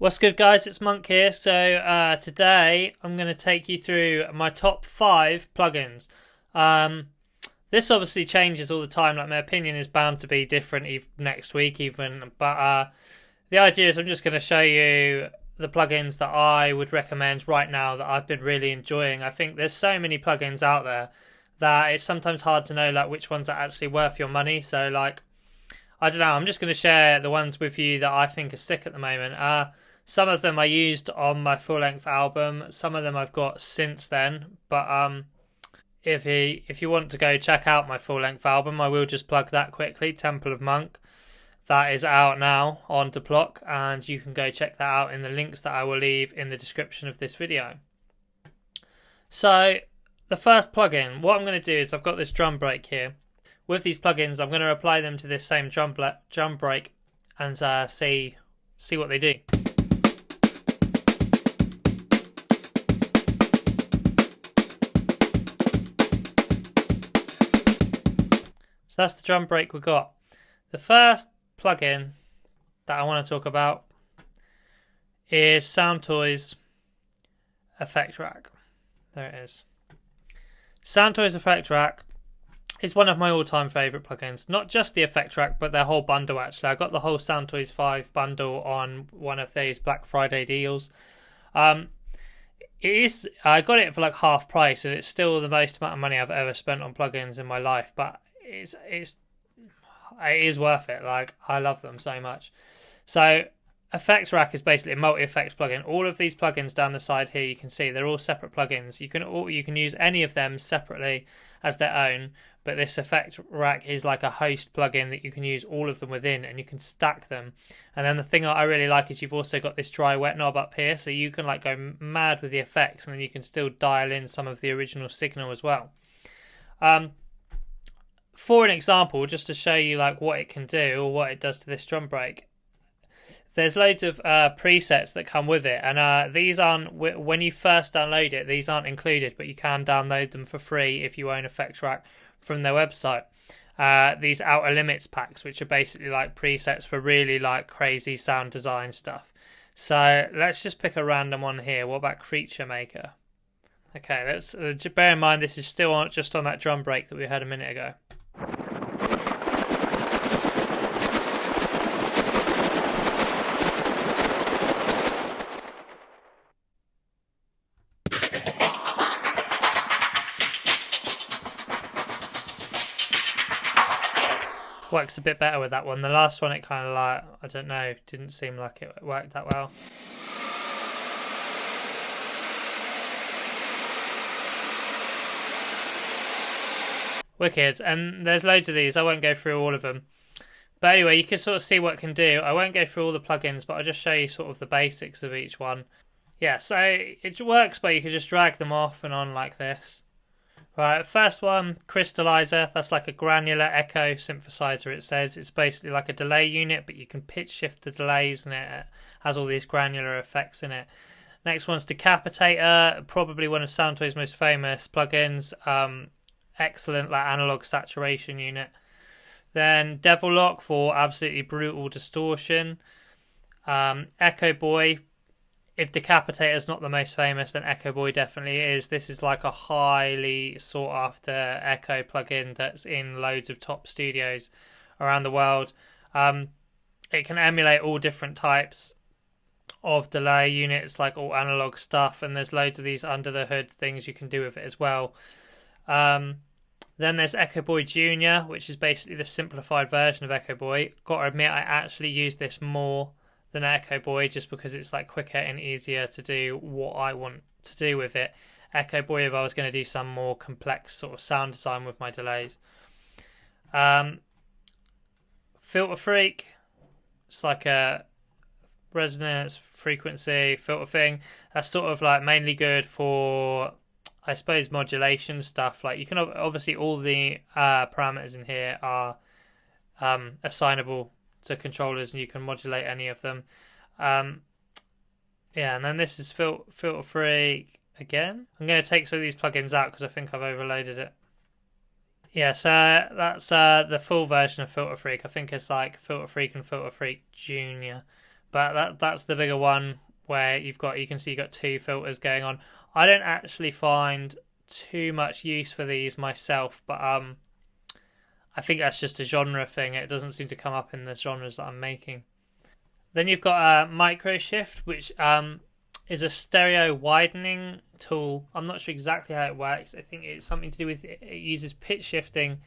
What's good, guys? It's Monk here. So today I'm going to take you through my top 5 plugins. This obviously changes all the time. Like, my opinion is bound to be different next week even. But the idea is I'm just going to show you the plugins that I would recommend right now that I've been really enjoying. I think there's so many plugins out there that it's sometimes hard to know like which ones are actually worth your money. So like, I don't know. I'm just going to share the ones with you that I think are sick at the moment. Some of them I used on my full-length album. Some of them I've got since then. But if you want to go check out my full-length album, I will just plug that quickly. Temple of Monk. That is out now on Deplock, and you can go check that out in the links that I will leave in the description of this video. So the first plugin, what I'm going to do is I've got this drum break here. With these plugins, I'm going to apply them to this same drum break and see what they do. So that's the drum break we got. The first plugin that I want to talk about is Soundtoys Effect Rack. There it is. Soundtoys Effect Rack is one of my all-time favourite plugins. Not just the Effect Rack, but their whole bundle actually. I got the whole Soundtoys 5 bundle on one of these Black Friday deals. I got it for like half price, and it's still the most amount of money I've ever spent on plugins in my life, but it is worth it. Like, I love them so much. So Effects Rack is basically a multi-effects plugin. All of these plugins down the side here, you can see they're all separate plugins. You can use any of them separately as their own, but this Effect Rack is like a host plugin that you can use all of them within, and you can stack them. And then the thing that I really like is you've also got this dry wet knob up here, so you can like go mad with the effects, and then you can still dial in some of the original signal as well. For an example, just to show you like what it can do or what it does to this drum break, there's loads of presets that come with it, and these aren't, when you first download it, these aren't included, but you can download them for free if you own Effects Rack from their website. These Outer Limits packs, which are basically like presets for really like crazy sound design stuff. So let's just pick a random one here. What about Creature Maker? Okay, let's bear in mind this is still just on that drum break that we heard a minute ago. Works a bit better with that one. The last one, it kind of like, I don't know, didn't seem like it worked that well. Wicked. And there's loads of these. I won't go through all of them. But anyway, you can sort of see what it can do. I won't go through all the plugins, but I'll just show you sort of the basics of each one. Yeah, so it works, but you can just drag them off and on like this. Right, first one, Crystallizer. That's like a granular echo synthesizer, it says. It's basically like a delay unit, but you can pitch shift the delays, and it has all these granular effects in it. Next one's Decapitator, probably one of Soundtoys' most famous plugins. Excellent like analog saturation unit. Then Devil Lock for absolutely brutal distortion. Echo Boy. If Decapitator is not the most famous, then Echo Boy definitely is. This is like a highly sought after echo plugin that's in loads of top studios around the world. It can emulate all different types of delay units, like all analog stuff, and there's loads of these under the hood things you can do with it as well. Then there's Echo Boy Junior, which is basically the simplified version of Echo Boy. Gotta admit, I actually use this more than Echo Boy just because it's like quicker and easier to do what I want to do with it. Echo Boy, if I was going to do some more complex sort of sound design with my delays. Filter Freak, it's like a resonance frequency filter thing. That's sort of like mainly good for, I suppose, modulation stuff. Like, you can obviously, all the parameters in here are assignable to controllers, and you can modulate any of them. Yeah, and then this is Filter Freak again. I'm going to take some of these plugins out because I think I've overloaded it. Yeah, so that's the full version of Filter Freak. I think it's like Filter Freak and Filter Freak Junior. but that's the bigger one where you can see you've got two filters going on. I don't actually find too much use for these myself, but I think that's just a genre thing. It doesn't seem to come up in the genres that I'm making. Then you've got a micro shift, which is a stereo widening tool. I'm not sure exactly how it works. I think it's something to do with it uses pitch shifting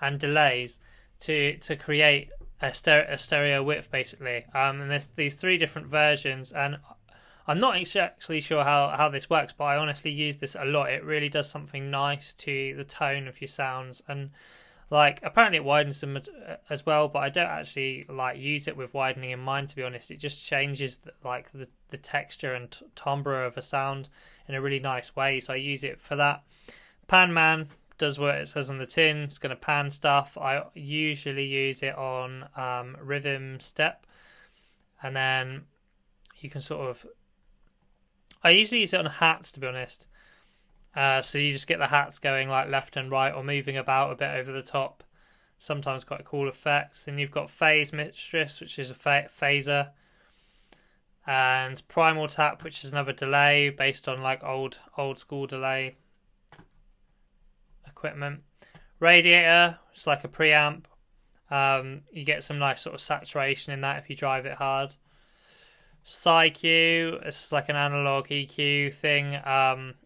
and delays to create a stereo width, basically. And there's these three different versions, and I'm not actually sure how this works, but I honestly use this a lot. It really does something nice to the tone of your sounds, and like apparently it widens them as well, but I don't actually like use it with widening in mind, to be honest. It just changes the texture and timbre of a sound in a really nice way, so I use it for that. Pan Man does what it says on the tin. It's going to pan stuff. I usually use it on rhythm step, and then you can I usually use it on hats, to be honest. So you just get the hats going like left and right or moving about a bit over the top. Sometimes quite cool effects. Then you've got Phase Mistress, which is a phaser, and Primal Tap, which is another delay based on like old school delay equipment. Radiator, which is like a preamp. You get some nice sort of saturation in that if you drive it hard. PsyQ, it's like an analog EQ thing.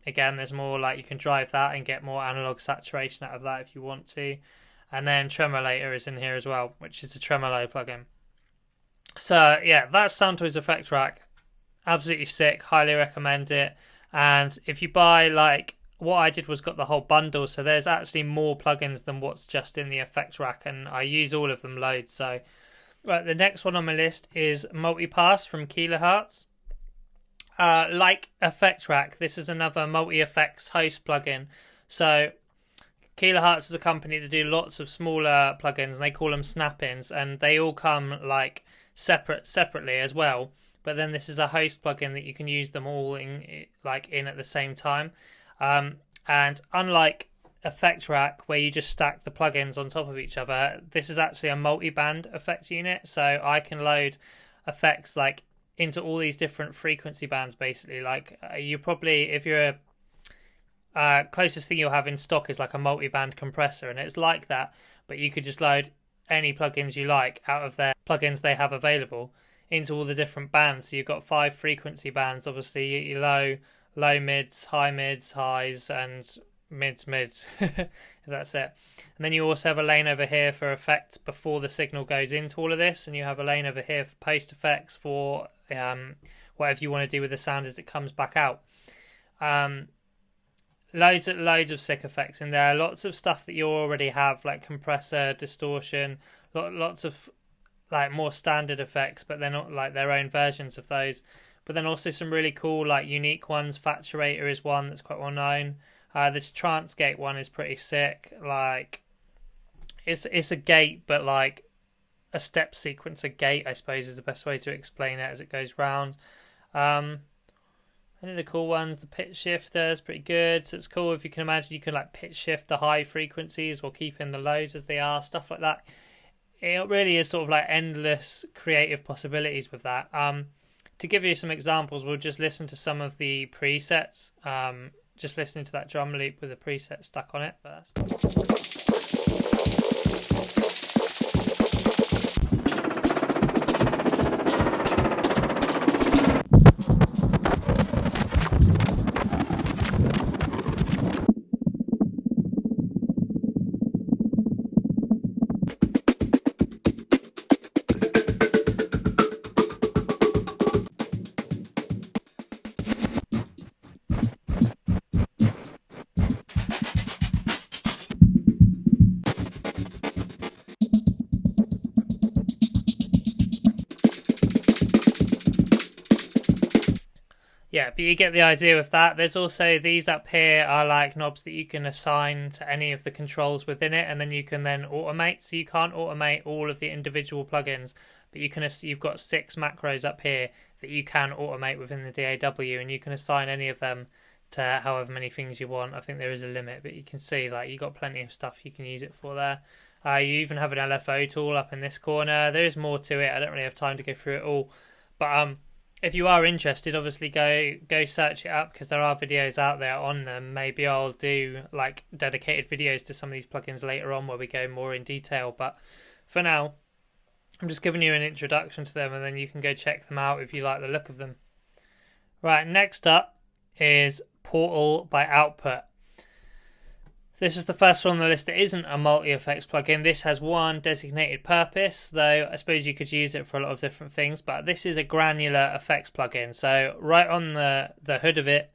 Again, there's more like you can drive that and get more analog saturation out of that if you want to. And then Tremolator is in here as well, which is a tremolo plugin. So yeah, that's Soundtoys Effect Rack. Absolutely sick. Highly recommend it. And if you buy, like, what I did was got the whole bundle, so there's actually more plugins than what's just in the Effect Rack, and I use all of them loads. So right, the next one on my list is MultiPass from Kilohertz. Like Effect Rack, this is another multi-effects host plugin. So Kilohertz is a company that do lots of smaller plugins, and they call them snap-ins, and they all come like separately as well. But then this is a host plugin that you can use them all in at the same time. And unlike Effect Rack, where you just stack the plugins on top of each other, this is actually a multi-band effect unit, so I can load effects like into all these different frequency bands, basically. Like you probably, if you're closest thing you'll have in stock is like a multi-band compressor, and it's like that, but you could just load any plugins you like out of their plugins they have available into all the different bands. So you've got 5 frequency bands, obviously, your low mids, high mids, highs, and mids. That's it. And then you also have a lane over here for effects before the signal goes into all of this, and you have a lane over here for post effects for whatever you want to do with the sound as it comes back out. Loads of sick effects in there. Lots of stuff that you already have, like compressor, distortion, lots of like more standard effects, but they're not like their own versions of those. But then also some really cool like unique ones. Faturator is one that's quite well known. This trance gate one is pretty sick. Like it's a gate, but like a step sequencer gate, I suppose, is the best way to explain it as it goes round. Any of the cool ones, the pitch shifter is pretty good. So it's cool if you can imagine you can like pitch shift the high frequencies while keeping the lows as they are, stuff like that. It really is sort of like endless creative possibilities with that. To give you some examples, we'll just listen to some of the presets. Just listening to that drum loop with a preset stuck on it first. Yeah, but you get the idea with that. There's also these up here are like knobs that you can assign to any of the controls within it, and then you can then automate. So you can't automate all of the individual plugins, but you've got 6 macros up here that you can automate within the DAW, and you can assign any of them to however many things you want. I think there is a limit, but you can see like you got plenty of stuff you can use it for there. You even have an LFO tool up in this corner. There is more to it. I don't really have time to go through it all. But if you are interested, obviously go search it up, because there are videos out there on them. Maybe I'll do like dedicated videos to some of these plugins later on where we go more in detail. But for now, I'm just giving you an introduction to them, and then you can go check them out if you like the look of them. Right, next up is Portal by Output. This is the first one on the list that isn't a multi-effects plugin. This has one designated purpose, though I suppose you could use it for a lot of different things, but this is a granular effects plugin. So right on the hood of it,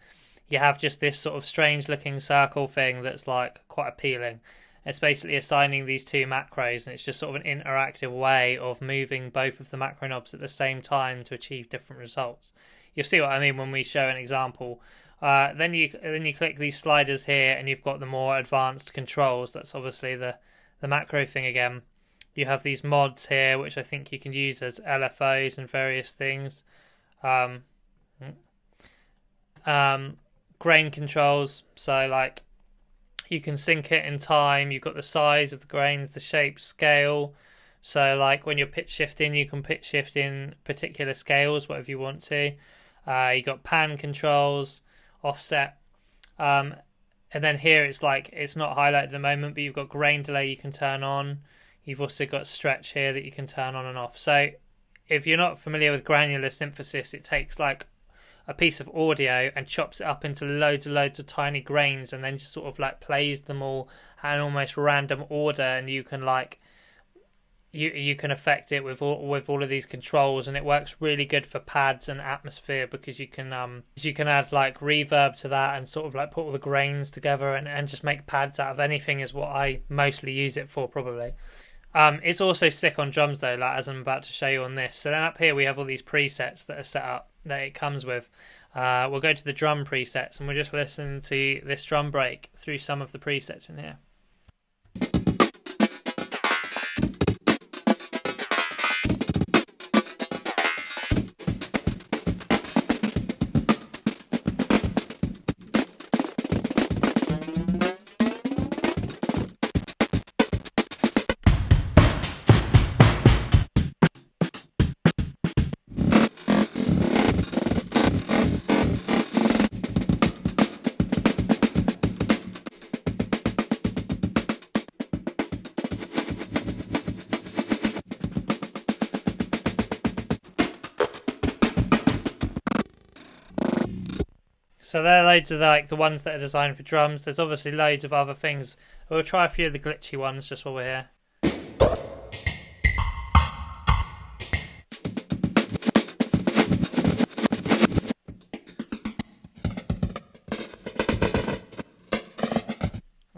you have just this sort of strange looking circle thing that's like quite appealing. It's basically assigning these two macros, and it's just sort of an interactive way of moving both of the macro knobs at the same time to achieve different results. You'll see what I mean when we show an example. Then you click these sliders here, and you've got the more advanced controls. That's obviously the macro thing again. You have these mods here, which I think you can use as LFOs and various things. Grain controls, so like you can sync it in time. You've got the size of the grains, the shape, scale. So like when you're pitch shifting, you can pitch shift in particular scales, whatever you want to. You got pan controls, offset, and then here it's like it's not highlighted at the moment, but you've got grain delay you can turn on. You've also got stretch here that you can turn on and off. So if you're not familiar with granular synthesis, it takes like a piece of audio and chops it up into loads and loads of tiny grains, and then just sort of like plays them all at an almost random order, and you can like you can affect it with all of these controls, and it works really good for pads and atmosphere, because you can add like reverb to that and sort of like put all the grains together and just make pads out of anything is what I mostly use it for, probably. It's also sick on drums though, like as I'm about to show you on this. So then up here we have all these presets that are set up that it comes with. We'll go to the drum presets, and we'll just listen to this drum break through some of the presets in here. So there are loads of like the ones that are designed for drums. There's obviously loads of other things. We'll try a few of the glitchy ones just while we're here.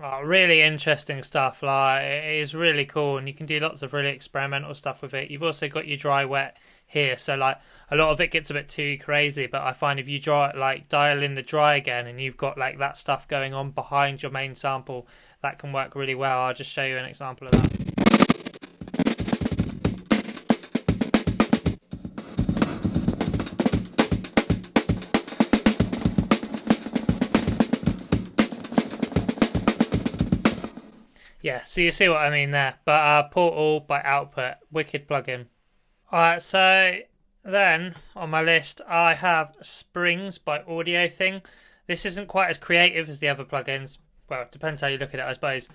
Oh, really interesting stuff. Like, it is really cool, and you can do lots of really experimental stuff with it. You've also got your dry wet here, so like a lot of it gets a bit too crazy, but I find if you dial in the dry again, and you've got like that stuff going on behind your main sample, that can work really well. I'll just show you an example of that. Yeah, so you see what I mean there. But Portal by Output, wicked plugin. Alright, so then on my list I have Springs by Audio Thing. This isn't quite as creative as the other plugins. Well, it depends how you look at it, I suppose.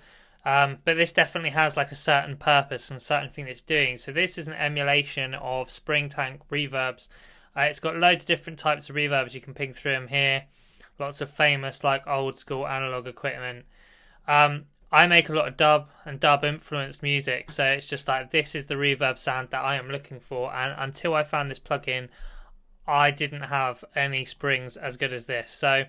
But this definitely has like a certain purpose and certain thing it's doing. So this is an emulation of Spring Tank reverbs. It's got loads of different types of reverbs. You can ping through them here. Lots of famous like old school analog equipment. I make a lot of dub and dub influenced music, so it's just like this is the reverb sound that I am looking for, and until I found this plugin I didn't have any springs as good as this. So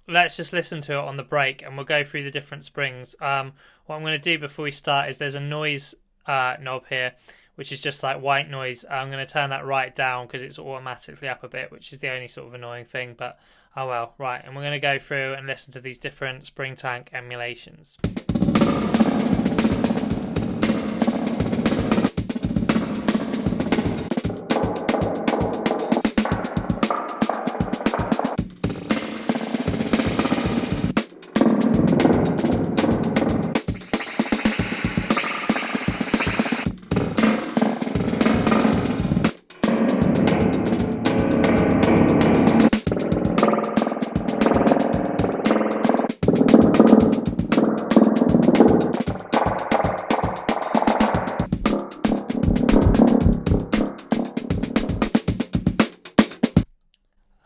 let's just listen to it on the break, and we'll go through the different springs. What I'm going to do before we start is there's a noise knob here, which is just like white noise. I'm going to turn that right down because it's automatically up a bit, which is the only sort of annoying thing, but oh well. Right, and we're going to go through and listen to these different Spring Tank emulations.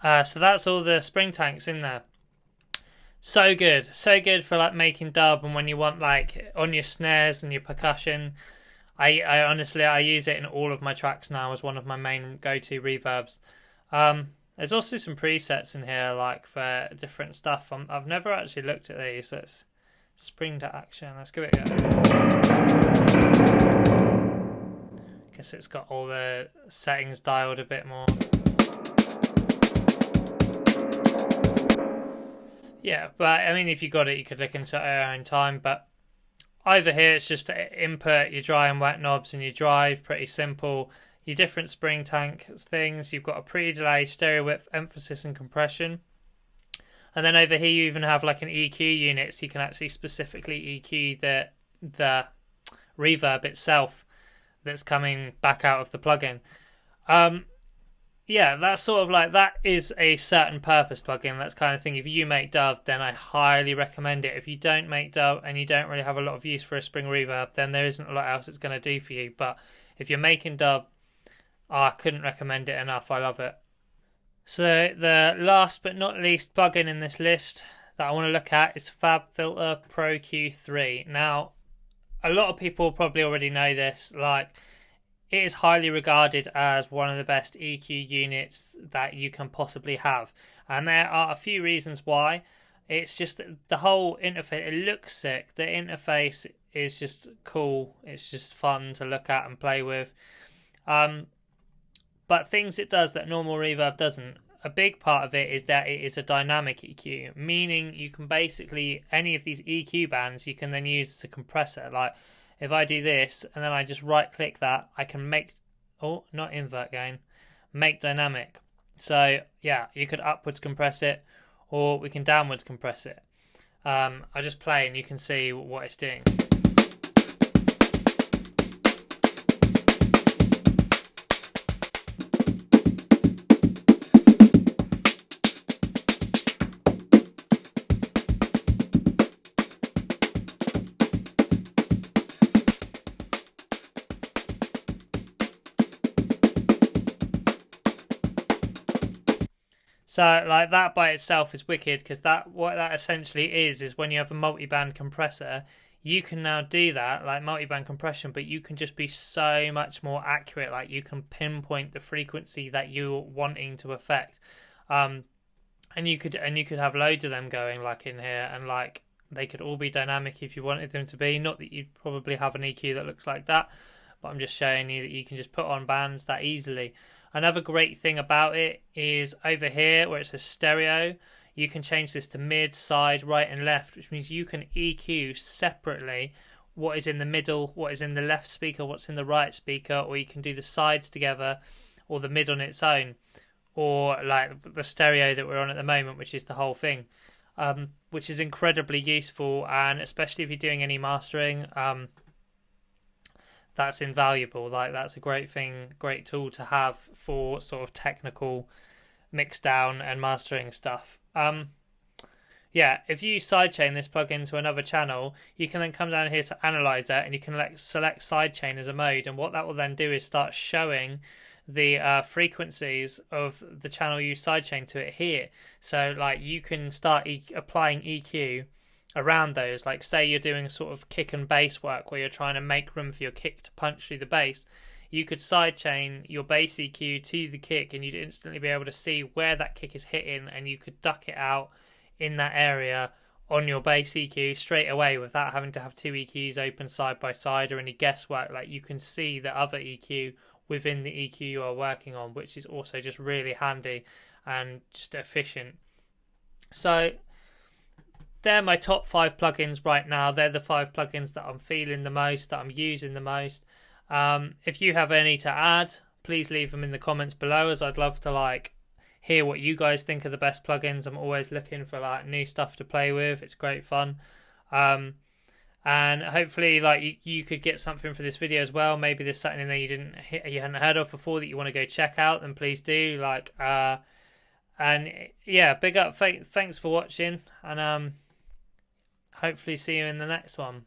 So that's all the spring tanks in there. So good for like making dub, and when you want like on your snares and your percussion. I honestly I use it in all of my tracks now as one of my main go-to reverbs. There's also some presets in here like for different stuff. I've never actually looked at these. Let's spring to action. Let's give it a go. Guess it's got all the settings dialed a bit more. Yeah, but I mean, if you got it, you could look into it at your own time. But over here, it's just input your dry and wet knobs and your drive. Pretty simple. Your different spring tank things. You've got a pre-delay, stereo width, emphasis, and compression. And then over here, you even have like an EQ unit, so you can actually specifically EQ the reverb itself that's coming back out of the plugin. Yeah, that's sort of like, that is a certain purpose plugin. That's kind of thing. If you make dub, then I highly recommend it. If you don't make dub and you don't really have a lot of use for a spring reverb, then there isn't a lot else it's going to do for you. But if you're making dub, I couldn't recommend it enough. I love it. So the last but not least plugin in this list that I want to look at is FabFilter Q3. Now, a lot of people probably already know this. Like, it is highly regarded as one of the best EQ units that you can possibly have. And there are a few reasons why. It's just the whole interface, it looks sick. The interface is just cool. It's just fun to look at and play with. But things it does that normal reverb doesn't. A big part of it is that it is a dynamic EQ, meaning you can basically, any of these EQ bands, you can then use as a compressor. Like, if I do this and then I just right click that, I can make, not invert gain, make dynamic. So yeah, you could upwards compress it, or we can downwards compress it. I just play and you can see what it's doing. So like that by itself is wicked, because what that essentially is when you have a multi-band compressor, you can now do that, like multi-band compression, but you can just be so much more accurate. Like, you can pinpoint the frequency that you're wanting to affect, and you could have loads of them going like in here, and like they could all be dynamic if you wanted them to be. Not that you'd probably have an EQ that looks like that, but I'm just showing you that you can just put on bands that easily. Another great thing about it is over here where it says stereo, you can change this to mid, side, right and left, which means you can EQ separately what is in the middle, what is in the left speaker, what's in the right speaker, or you can do the sides together or the mid on its own, or like the stereo that we're on at the moment, which is the whole thing, which is incredibly useful. And especially if you're doing any mastering, that's invaluable. Like, that's a great thing, great tool to have for sort of technical mix down and mastering stuff. Yeah, if you sidechain this plugin to another channel, you can then come down here to Analyzer and you can select sidechain as a mode, and what that will then do is start showing the frequencies of the channel you sidechain to it here. So like, you can start applying EQ around those. Like, say you're doing sort of kick and bass work where you're trying to make room for your kick to punch through the bass, you could sidechain your bass EQ to the kick and you'd instantly be able to see where that kick is hitting, and you could duck it out in that area on your bass EQ straight away without having to have two EQs open side by side or any guesswork. Like, you can see the other EQ within the EQ you are working on, which is also just really handy and just efficient. So they're my top 5 plugins right now. They're the 5 plugins that I'm feeling the most, that I'm using the most. If you have any to add, please leave them in the comments below, as I'd love to like hear what you guys think are the best plugins. I'm always looking for like new stuff to play with. It's great fun. And hopefully like you could get something for this video as well. Maybe there's something in there you hadn't heard of before that you want to go check out, then please do. Like and yeah, big up, thanks for watching, and hopefully see you in the next one.